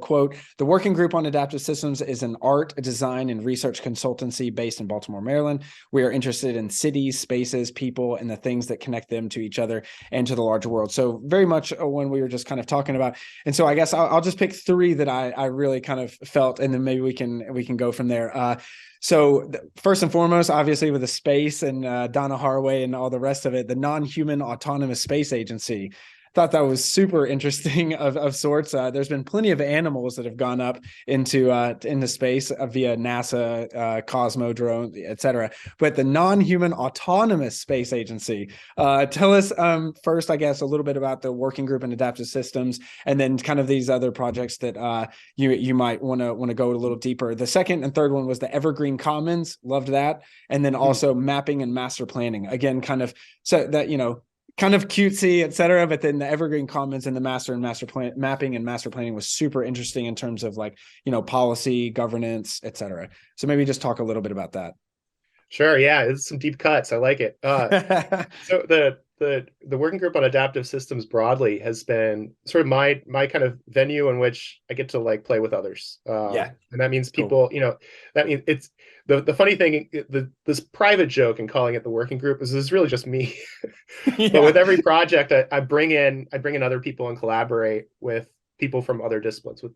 quote, "The Working Group on Adaptive Systems is an art, design, and research consultancy based in Baltimore, Maryland. We are interested in cities, spaces, people, and the things that connect them to each other and to the larger world." So very much when we were just kind of talking about. And so I guess I'll just pick three that I really kind of felt, and then maybe we can go from there. So first and foremost, obviously with the space and Donna Haraway and all the rest of it, the non-human autonomous space agency. Thought that was super interesting of sorts. There's been plenty of animals that have gone up into space via NASA, Cosmodrome, et cetera. But the non-human autonomous space agency. Tell us first, I guess, a little bit about the Working Group and Adaptive Systems, and then kind of these other projects that you might want to go a little deeper. The second and third one was the Evergreen Commons. Loved that, and then also mapping and master planning. Again, kind of so that kind of cutesy, et cetera. But then the Evergreen Commons and the master plan mapping and master planning was super interesting in terms of policy, governance, et cetera. So maybe just talk a little bit about that. Sure. Yeah, it's some deep cuts. I like it. So the Working Group on Adaptive Systems broadly has been sort of my kind of venue in which I get to play with others. Yeah, And that means cool. people, that means it's the funny thing, this private joke in calling it the Working Group is really just me. But with every project, I bring in other people and collaborate with people from other disciplines, with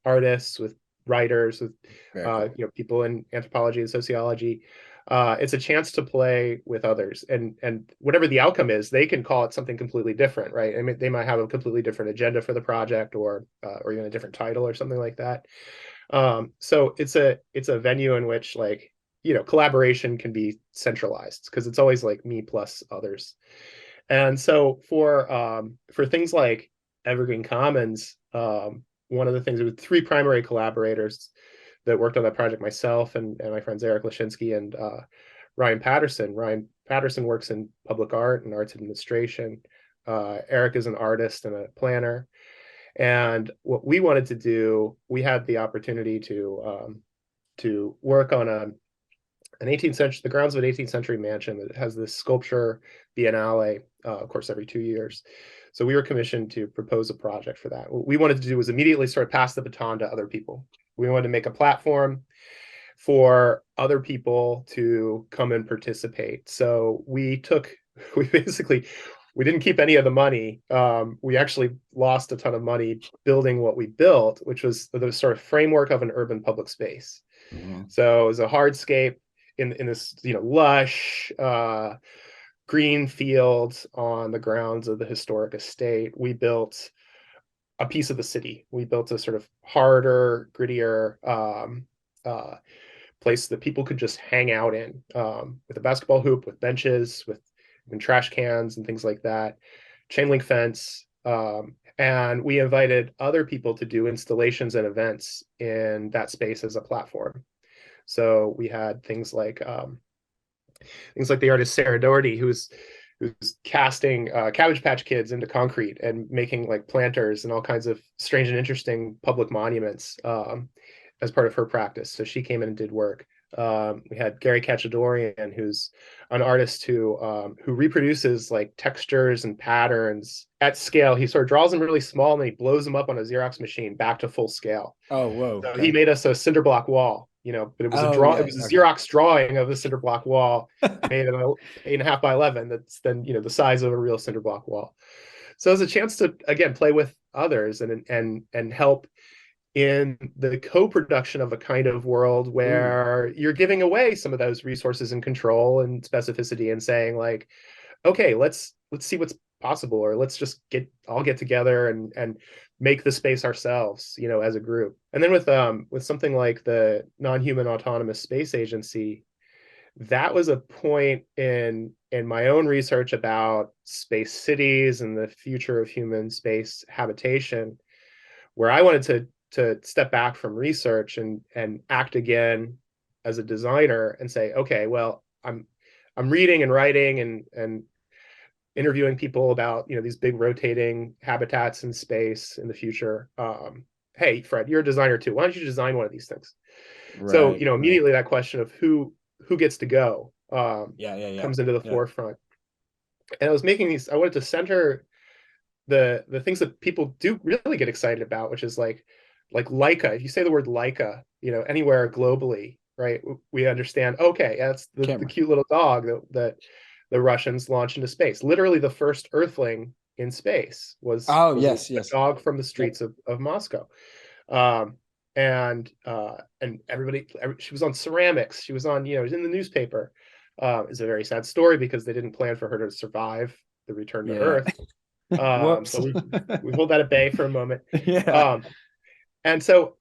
artists, with writers, with Cool. people in anthropology and sociology. It's a chance to play with others, and whatever the outcome is, they can call it something completely different, right? I mean, they might have a completely different agenda for the project, or even a different title or something like that. So it's a venue in which collaboration can be centralized, because it's always me plus others. And so for things like Evergreen Commons, one of the things, there were three primary collaborators that worked on that project: myself and my friends Eric Lashinsky and Ryan Patterson. Ryan Patterson works in public art and arts administration. Eric is an artist and a planner. And what we wanted to do, we had the opportunity to work on an 18th century, the grounds of an 18th century mansion that has this sculpture biennale, of course, every 2 years. So we were commissioned to propose a project for that. What we wanted to do was immediately sort of pass the baton to other people. We wanted to make a platform for other people to come and participate. So we didn't keep any of the money. We actually lost a ton of money building what we built, which was the sort of framework of an urban public space. Mm-hmm. So it was a hardscape in this lush green fields on the grounds of the historic estate. We built a piece of the city. We built a sort of harder, grittier place that people could just hang out in, with a basketball hoop, with benches, with trash cans and things like that, chain link fence. And we invited other people to do installations and events in that space as a platform. So we had things like the artist Sarah Doherty, who's casting Cabbage Patch Kids into concrete and making planters and all kinds of strange and interesting public monuments as part of her practice. So she came in and did work. We had Gary Cacciadorian, who's an artist who reproduces textures and patterns at scale. He sort of draws them really small and then he blows them up on a Xerox machine back to full scale. Oh, whoa. So he Okay. made us a cinder block wall, but it was Oh, yeah. it was a Okay. Xerox drawing of the cinder block wall made of 8.5 by 11. That's then, the size of a real cinder block wall. So it's a chance to, again, play with others and help in the co-production of a kind of world where you're giving away some of those resources and control and specificity and saying okay, let's see what's possible, or let's just all get together and make the space ourselves, as a group. And then with something like the non-human autonomous space agency, that was a point in my own research about space cities and the future of human space habitation, where I wanted to step back from research and act again as a designer and say, okay, well, I'm reading and writing and interviewing people about these big rotating habitats in space in the future. Hey, Fred, you're a designer too. Why don't you design one of these things? So Right. immediately that question of who gets to go Yeah. comes into the Yeah. forefront. And I was making these. I wanted to center the things that people do really get excited about, which is like Leica. If you say the word Leica, anywhere globally, right, we understand. Okay, that's the Camera. cute little dog that the Russians launched into space. Literally, the first Earthling in space was Oh, a yes, yes. dog from the Yep. streets of Moscow. Um, and everybody, she was on ceramics. She was on, it was in the newspaper. It's a very sad story because they didn't plan for her to survive the return to Yeah. Earth. Whoops. So we hold that at bay for a moment. Yeah. Um, and so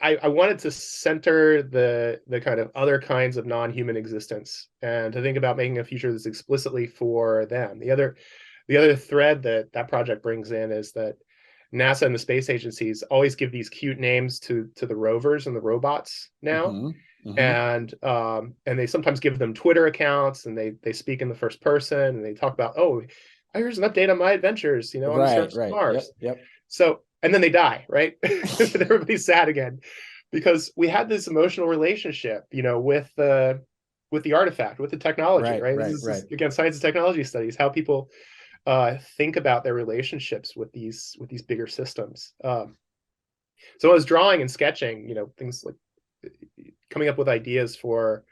I wanted to center the kind of other kinds of non-human existence and to think about making a future that's explicitly for them. The other thread that project brings in is that NASA and the space agencies always give these cute names to the rovers and the robots now, Hmm. Hmm. and they sometimes give them Twitter accounts, and they speak in the first person, and they talk about, oh, here's an update on my adventures, on the Right, surface of right. Mars. Yep, yep. So, and then they die, right? Everybody's sad again because we had this emotional relationship, with the artifact, with the technology, Right, right? This right, is right. again science and technology studies, how people think about their relationships with these bigger systems. So I was drawing and sketching, things like coming up with ideas for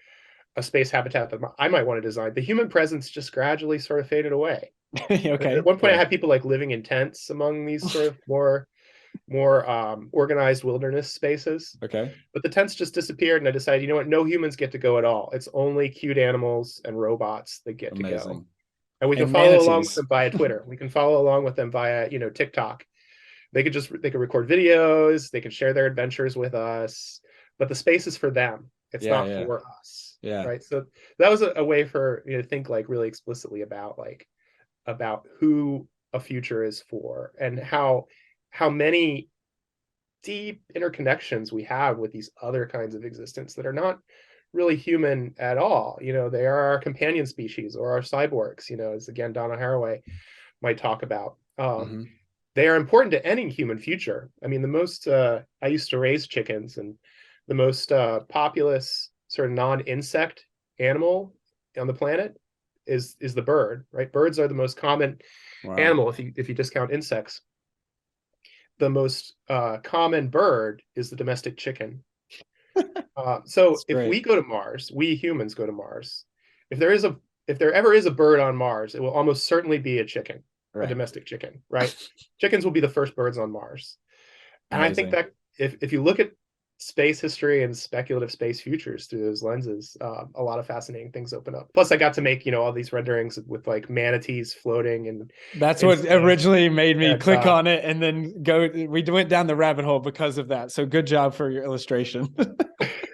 a space habitat that I might want to design. The human presence just gradually sort of faded away. At Okay. one point, I Yeah. had people like living in tents among these sort of more organized wilderness spaces. Okay. But the tents just disappeared, and I decided, you know what? No humans get to go at all. It's only cute animals and robots that get to go. Amazing. And we can And follow along with manatees. them via Twitter. We can follow along with them via, TikTok. They could record videos. They can share their adventures with us. But the space is for them. It's Yeah, not yeah, for us, yeah. right? So that was a way for to think like really explicitly about who a future is for and how many deep interconnections we have with these other kinds of existence that are not really human at all. They are our companion species or our cyborgs, as again Donna Haraway might talk about. Hmm. They are important to any human future. I mean, the most I used to raise chickens, and the most populous sort of non-insect animal on the planet is the bird, right? Birds are the most common Wow. animal if you discount insects. The most common bird is the domestic chicken. So It's if great. we go to Mars, we humans go to Mars. If there is a if there ever is a bird on Mars, it will almost certainly be a chicken, a Right. domestic chicken, right? Chickens will be the first birds on Mars. And I think Amazing. that if you look at space history and speculative space futures through those lenses, a lot of fascinating things open up. Plus, I got to make all these renderings with like manatees floating and That's in what space. originally made me And click on it and then go. We went down the rabbit hole because of that. So good job for your illustration.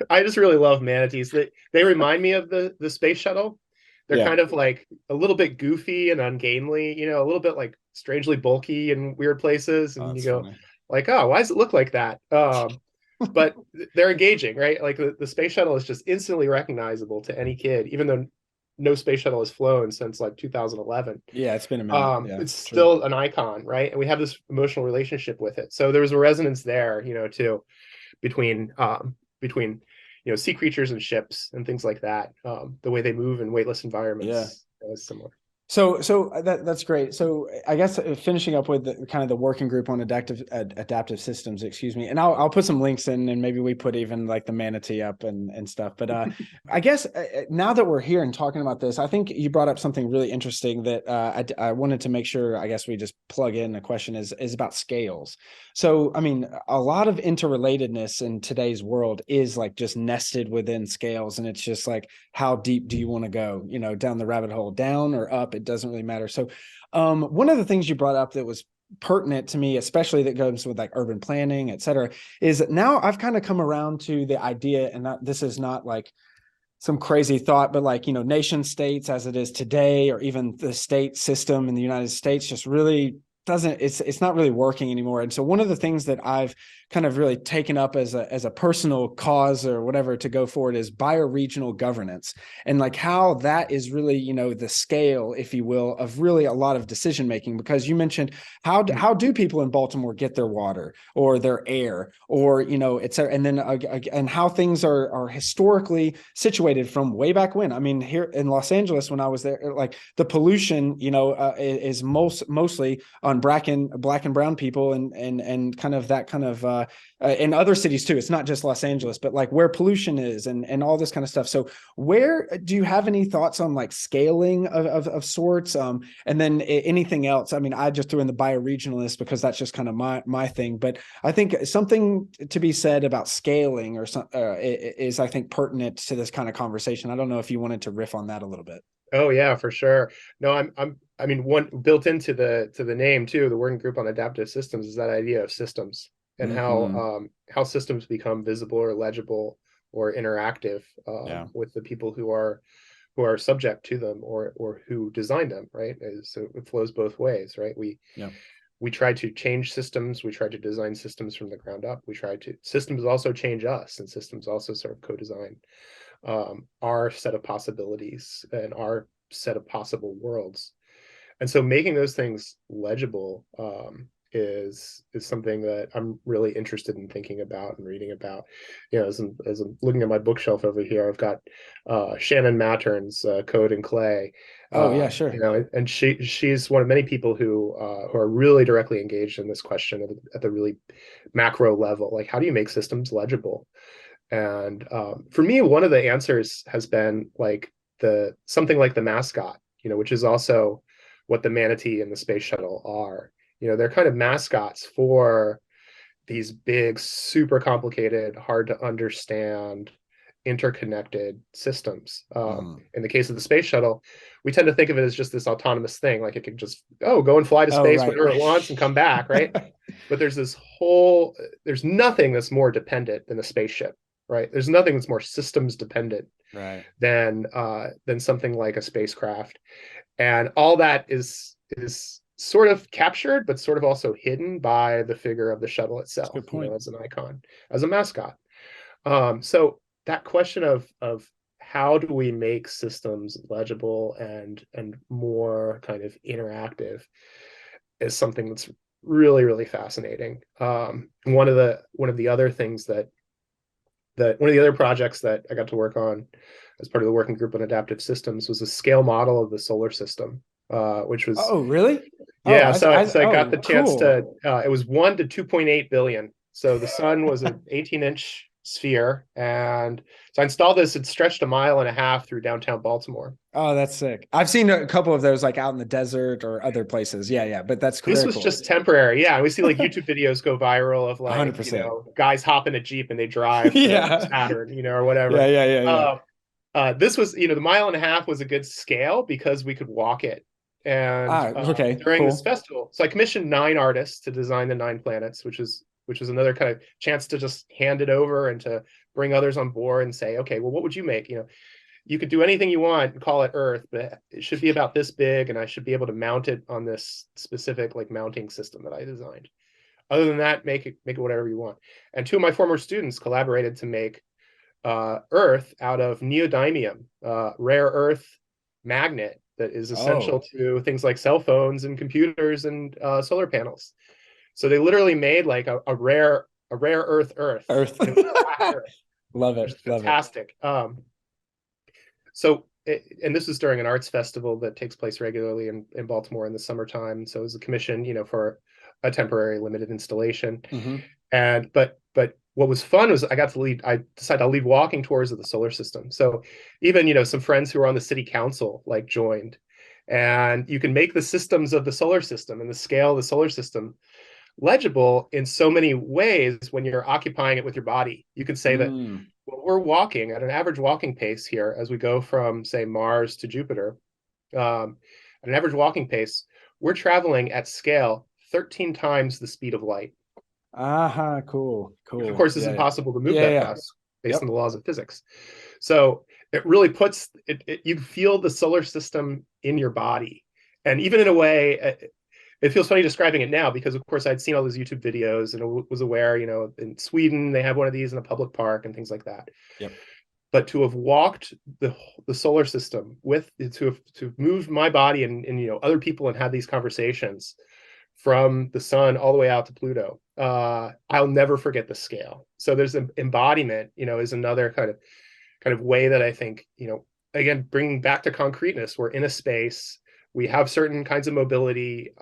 I just really love manatees. They remind me of the space shuttle. They're Yeah. kind of like a little bit goofy and ungainly, a little bit like strangely bulky in weird places. Oh, And you that's go funny. like, oh, why does it look like that? But they're engaging, right? Like the space shuttle is just instantly recognizable to any kid, even though no space shuttle has flown since like 2011. Yeah, it's been a minute. Yeah, It's true. still an icon, right? And we have this emotional relationship with it. So there was a resonance there, too, between sea creatures and ships and things like that. The way they move in weightless Yeah. environments is similar. So that's great. So I guess finishing up with the, kind of the working group on adaptive systems, excuse me, and I'll put some links in, and maybe we put even like the manatee up and stuff. But I guess now that we're here and talking about this, I think you brought up something really interesting that I wanted to make sure. I guess we just plug in. The question is about scales. So I mean, a lot of interrelatedness in today's world is like just nested within scales, and it's just like, how deep do you want to go? Down the rabbit hole, down or up? It doesn't really matter. So one of the things you brought up that was pertinent to me, especially that goes with like urban planning, et cetera, is that now I've kind of come around to the idea, and this is not like some crazy thought, but like, nation states as it is today, or even the state system in the United States just really it's not really working anymore. And so one of the things that I've kind of really taken up as a personal cause or whatever to go forward is bioregional governance, and like how that is really, the scale, if you will, of really a lot of decision making. Because you mentioned how do people in Baltimore get their water or their air, or et cetera, and then and how things are historically situated from way back when. I mean, here in Los Angeles, when I was there, like the pollution, is mostly on black and brown people, and kind of that kind of in other cities too. It's not just Los Angeles, but like where pollution is and all this kind of stuff. So where do you have any thoughts on like scaling of sorts? And then anything else? I mean, I just threw in the bioregionalist because that's just kind of my thing, but I think something to be said about scaling or is, I think, pertinent to this kind of conversation. I don't know if you wanted to riff on that a little bit. Oh yeah, for sure. No, I mean, one built into the name too, the working group on adaptive systems, is that idea of systems and how systems become visible or legible or interactive with the people who are subject to them or who designed them, right? So it flows both ways, right? We try to change systems, we try to design systems from the ground up. Systems also change us, and systems also sort of co-design our set of possibilities and our set of possible worlds. And so making those things legible is something that I'm really interested in thinking about and reading about. You know, as I'm looking at my bookshelf over here, I've got Shannon Mattern's Code and Clay. Oh yeah, sure. You know, and she's one of many people who are really directly engaged in this question at the really macro level. Like, how do you make systems legible? And for me, one of the answers has been like something like the mascot, you know, which is also what the manatee and the space shuttle are. You know, they're kind of mascots for these big, super complicated, hard to understand, interconnected systems. In the case of the space shuttle, we tend to think of it as just this autonomous thing, like it can just go and fly to space whenever it wants and come back, right? But there's nothing that's more dependent than a spaceship. Right. There's nothing that's more systems dependent than something like a spacecraft. And all that is sort of captured, but sort of also hidden by the figure of the shuttle itself, you know, as an icon, as a mascot. So that question of how do we make systems legible and more kind of interactive is something that's really, really fascinating. One of the other things that one of the other projects that I got to work on as part of the working group on adaptive systems was a scale model of the solar system, which was really? Yeah. So I got the chance to. It was 1 to 2.8 billion. So the sun was an 18-inch sphere, and so I installed this. It stretched 1.5 miles through downtown Baltimore. Oh, that's sick. I've seen a couple of those like out in the desert or other places. Yeah. But that's cool. This was just temporary. Yeah. We see like YouTube videos go viral of like, 100%. you know, guys hop in a Jeep and they drive to Saturn, you know, or whatever. Yeah. This was, you know, the 1.5 miles was a good scale because we could walk it. And during this festival, so I commissioned 9 artists to design the 9 planets, which is another kind of chance to just hand it over and to bring others on board and say, okay, well, what would you make? You know, you could do anything you want and call it Earth, but it should be about this big, and I should be able to mount it on this specific like mounting system that I designed. Other than that, make it whatever you want. And 2 of my former students collaborated to make Earth out of neodymium, rare earth magnet that is essential to things like cell phones and computers and solar panels. So they literally made like a rare earth. Love it. Fantastic. So, and this is during an arts festival that takes place regularly in Baltimore in the summertime. So it was a commission, you know, for a temporary limited installation. And but what was fun was I decided I'll lead walking tours of the solar system. So even, you know, some friends who are on the city council like joined, and you can make the systems of the solar system and the scale of the solar system legible in so many ways when you're occupying it with your body. You can say that we're walking at an average walking pace here as we go from, say, Mars to Jupiter. At an average walking pace, we're traveling at scale 13 times the speed of light. Cool. Which, of course, is impossible to move that fast based on the laws of physics. So it really puts it, you feel the solar system in your body. And even in a way, it feels funny describing it now because, of course, I'd seen all those YouTube videos and was aware, you know, in Sweden, they have one of these in a public park and things like that. But to have walked the solar system to have moved my body and you know, other people and had these conversations from the sun all the way out to Pluto, I'll never forget the scale. So there's an embodiment, you know, is another kind of way that I think, you know, again, bringing back to concreteness, we're in a space, We have certain kinds of mobility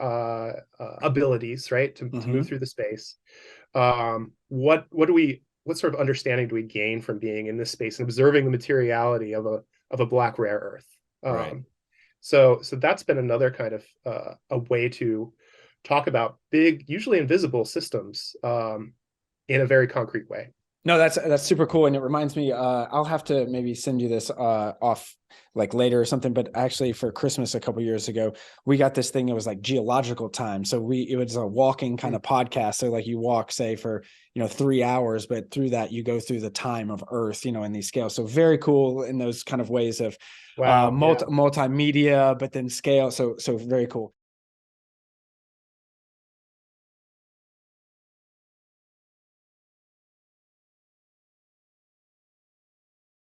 abilities, right, to move Hmm. through the space. What sort of understanding do we gain from being in this space and observing the materiality of a black rare earth? Right. So that's been another kind of a way to talk about big, usually invisible systems in a very concrete way. No, that's super cool. And it reminds me, I'll have to maybe send you this off like later or something. But actually for Christmas a couple years ago, we got this thing, it was like geological time. So it was a walking kind of podcast. So like you walk, say, for 3 hours, but through that you go through the time of Earth, in these scales. So very cool in those kind of ways of Wow, yeah. multimedia, but then scale. So very cool.